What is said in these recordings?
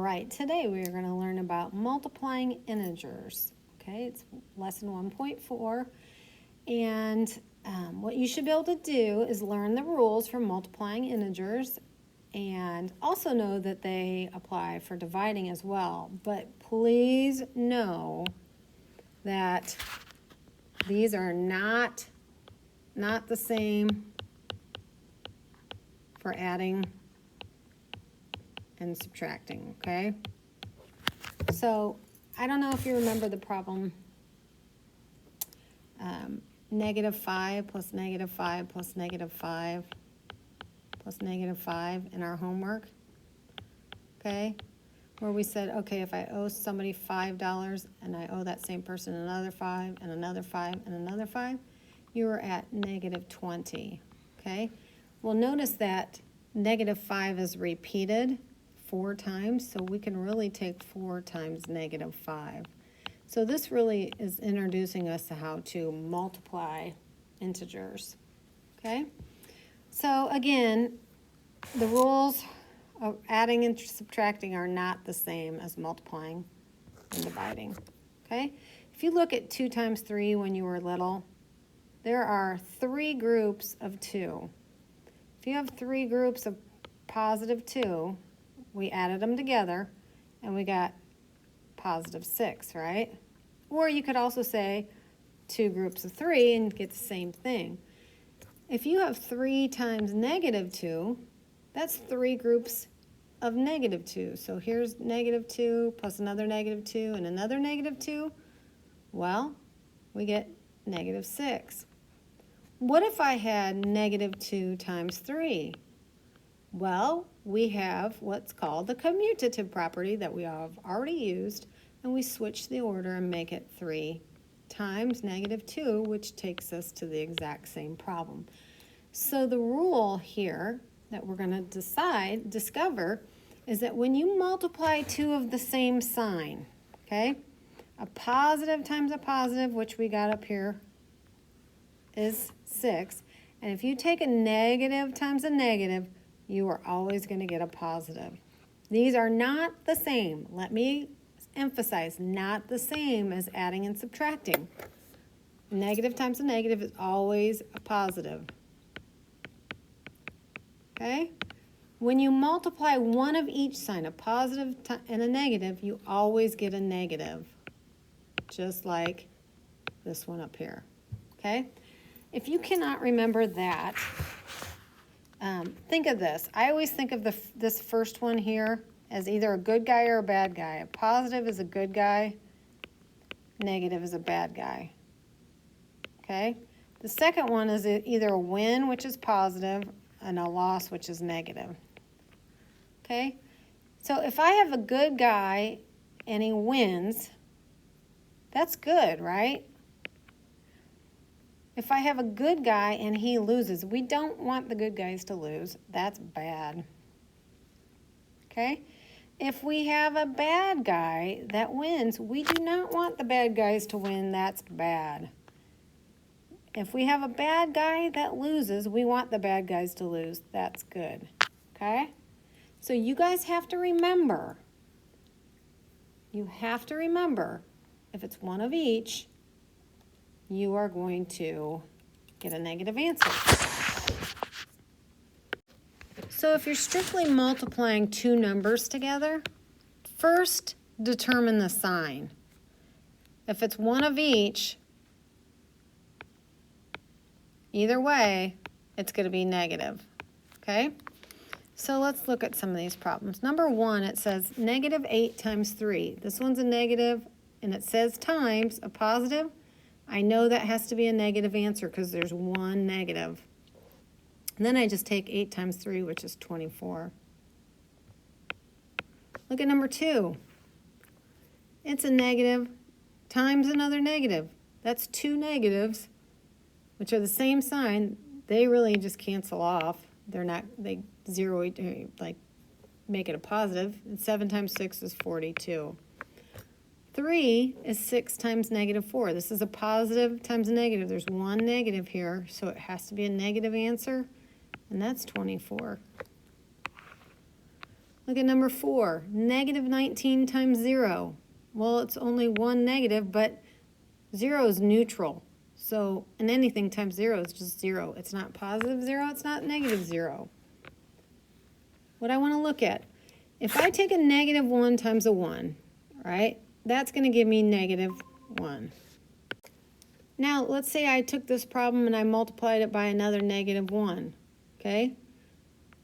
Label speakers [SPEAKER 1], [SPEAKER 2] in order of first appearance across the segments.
[SPEAKER 1] right, today we are going to learn about multiplying integers. Okay, it's lesson 1.4, and what you should be able to do is learn the rules for multiplying integers and also know that they apply for dividing as well. But please know that these are not the same for adding and subtracting, okay? So I don't know if you remember the problem -5 plus -5 plus -5 plus -5 in our homework, okay? Where we said, okay, if I owe somebody $5 and I owe that same person another 5 and another 5 and another 5, you were at -20, okay? Well, notice that -5 is repeated 4 times, so we can really take 4 times -5. So this really is introducing us to how to multiply integers, okay? So again, the rules of adding and subtracting are not the same as multiplying and dividing, okay? If you look at 2 times 3 when you were little, there are 3 groups of 2. If you have 3 groups of +2, we added them together and we got +6, right? Or you could also say 2 groups of 3 and get the same thing. If you have 3 times -2, that's 3 groups of -2. So here's -2 plus another -2 and another -2. Well, we get -6. What if I had -2 times 3? Well, we have what's called the commutative property that we have already used, and we switch the order and make it 3 times -2, which takes us to the exact same problem. So the rule here that we're going to discover is that when you multiply 2 of the same sign, okay, a positive times a positive, which we got up here, is 6, and if you take a negative times a negative, you are always going to get a positive. These are not the same. Let me emphasize, not the same as adding and subtracting. Negative times a negative is always a positive. Okay? When you multiply one of each sign, a positive and a negative, you always get a negative, just like this one up here. Okay? If you cannot remember that, think of this. I always think of this first one here as either a good guy or a bad guy. A positive is a good guy, negative is a bad guy. Okay? The second one is either a win, which is positive, and a loss, which is negative. Okay? So if I have a good guy and he wins, that's good, right? If I have a good guy and he loses, we don't want the good guys to lose. That's bad. Okay? If we have a bad guy that wins, we do not want the bad guys to win. That's bad. If we have a bad guy that loses, we want the bad guys to lose. That's good. Okay? So you guys have to remember. You have to remember, if it's one of each, you are going to get a negative answer. So if you're strictly multiplying 2 numbers together, first determine the sign. If it's one of each, either way, it's going to be negative. Okay? So let's look at some of these problems. Number 1, it says -8 times 3. This one's a negative, and it says times a positive. I know that has to be a negative answer because there's one negative. And then I just take 8 times 3, which is 24. Look at number 2. It's a negative times another negative. That's 2 negatives, which are the same sign. They really just cancel off. They zero, like, make it a positive. And 7 times 6 is 42. 3 is 6 times -4. This is a positive times a negative. There's one negative here, so it has to be a negative answer, and that's 24. Look at number 4, negative 19 times 0. Well, it's only one negative, but 0 is neutral. So, and anything times 0 is just 0. It's not positive 0, it's not negative 0. What I want to look at, if I take a negative 1 times a 1, right, that's going to give me negative 1. Now, let's say I took this problem and I multiplied it by another negative 1, okay?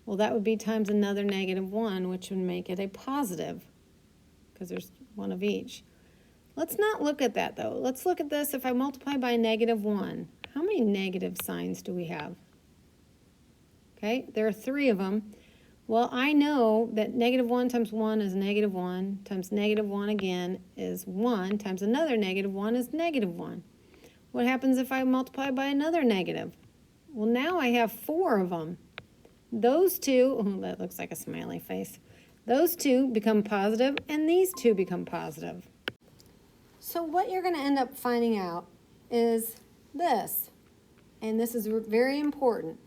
[SPEAKER 1] Well, that would be times another negative 1, which would make it a positive, because there's one of each. Let's not look at that, though. Let's look at this. If I multiply by negative 1, how many negative signs do we have? Okay, there are 3 of them. Well, I know that negative 1 times 1 is negative 1, times negative 1 again is 1, times another negative 1 is negative 1. What happens if I multiply by another negative? Well, now I have 4 of them. Those 2, oh, that looks like a smiley face. Those 2 become positive, and these 2 become positive. So what you're going to end up finding out is this, and this is very important.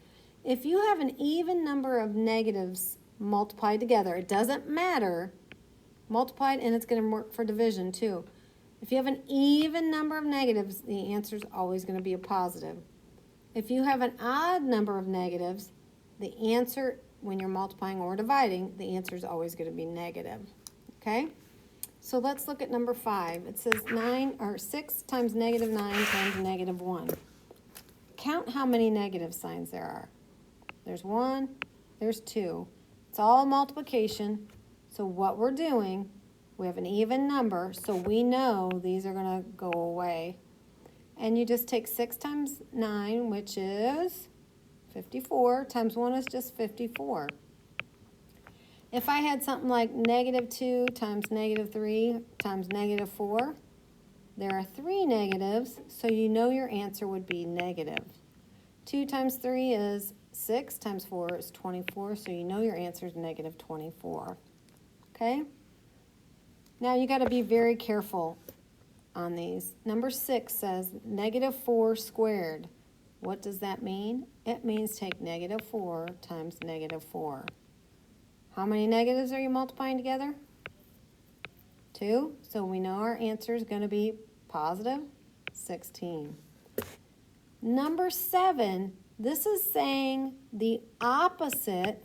[SPEAKER 1] If you have an even number of negatives multiplied together, it doesn't matter, multiplied, and it's going to work for division too. If you have an even number of negatives, the answer is always going to be a positive. If you have an odd number of negatives, the answer, when you're multiplying or dividing, the answer is always going to be negative. Okay? So let's look at number 5. It says 6 times negative 9 times negative 1. Count how many negative signs there are. There's 1, there's 2. It's all multiplication. So what we're doing, we have an even number, so we know these are going to go away. And you just take 6 times 9, which is 54, times 1 is just 54. If I had something like negative 2 times negative 3 times negative 4, there are 3 negatives, so you know your answer would be negative. 2 times 3 is 6, times 4 is 24, so you know your answer is negative 24. Okay? Now you got to be very careful on these. Number 6 says negative 4 squared. What does that mean? It means take negative 4 times negative 4. How many negatives are you multiplying together? 2. So we know our answer is going to be positive 16. Number 7, this is saying the opposite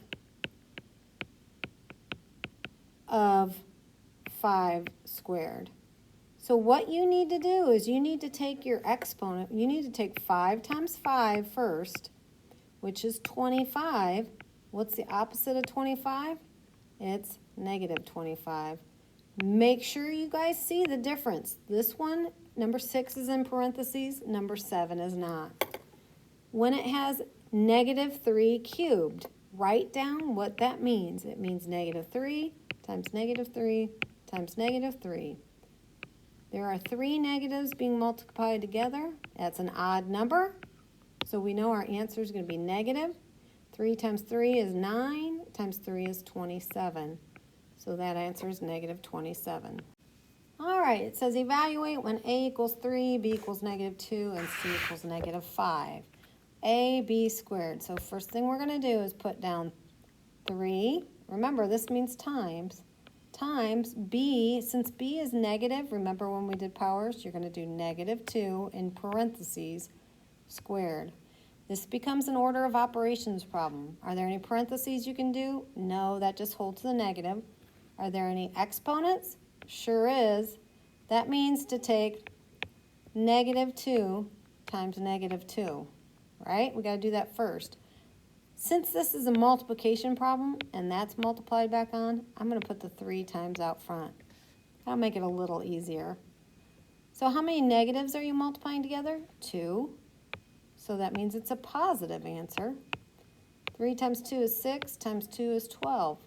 [SPEAKER 1] of 5 squared. So what you need to do is you need to take your exponent. You need to take 5 times 5 first, which is 25. What's the opposite of 25? It's negative 25. Make sure you guys see the difference. This one, number 6 is in parentheses, number 7 is not. When it has negative 3 cubed, write down what that means. It means negative 3 times negative 3 times negative 3. There are 3 negatives being multiplied together. That's an odd number, so we know our answer is going to be negative. 3 times 3 is 9, times 3 is 27. So that answer is negative 27. All right, it says evaluate when A equals 3, B equals negative 2, and C equals negative 5. A, B squared. So first thing we're going to do is put down 3. Remember, this means times B. Since B is negative, remember when we did powers, you're going to do negative 2 in parentheses squared. This becomes an order of operations problem. Are there any parentheses you can do? No, that just holds the negative. Are there any exponents? Sure is. That means to take negative 2 times negative 2, right? We got to do that first. Since this is a multiplication problem and that's multiplied back on, I'm going to put the 3 times out front. That'll make it a little easier. So how many negatives are you multiplying together? 2. So that means it's a positive answer. 3 times 2 is 6, times 2 is 12.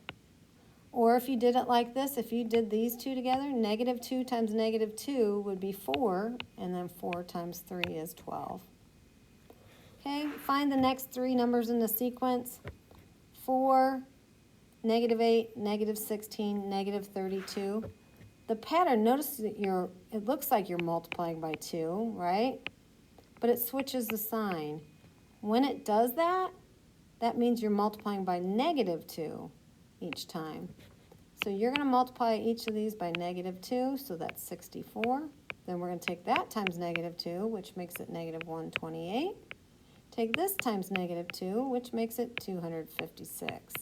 [SPEAKER 1] Or if you did it like this, if you did these two together, negative 2 times negative 2 would be 4, and then 4 times 3 is 12. Okay, find the next 3 numbers in the sequence. 4, negative 8, negative 16, negative 32. The pattern, notice that it looks like you're multiplying by 2, right? But it switches the sign. When it does that, that means you're multiplying by negative 2 each time. So you're going to multiply each of these by -2, so that's 64. Then we're going to take that times -2, which makes it -128. Take this times -2, which makes it 256.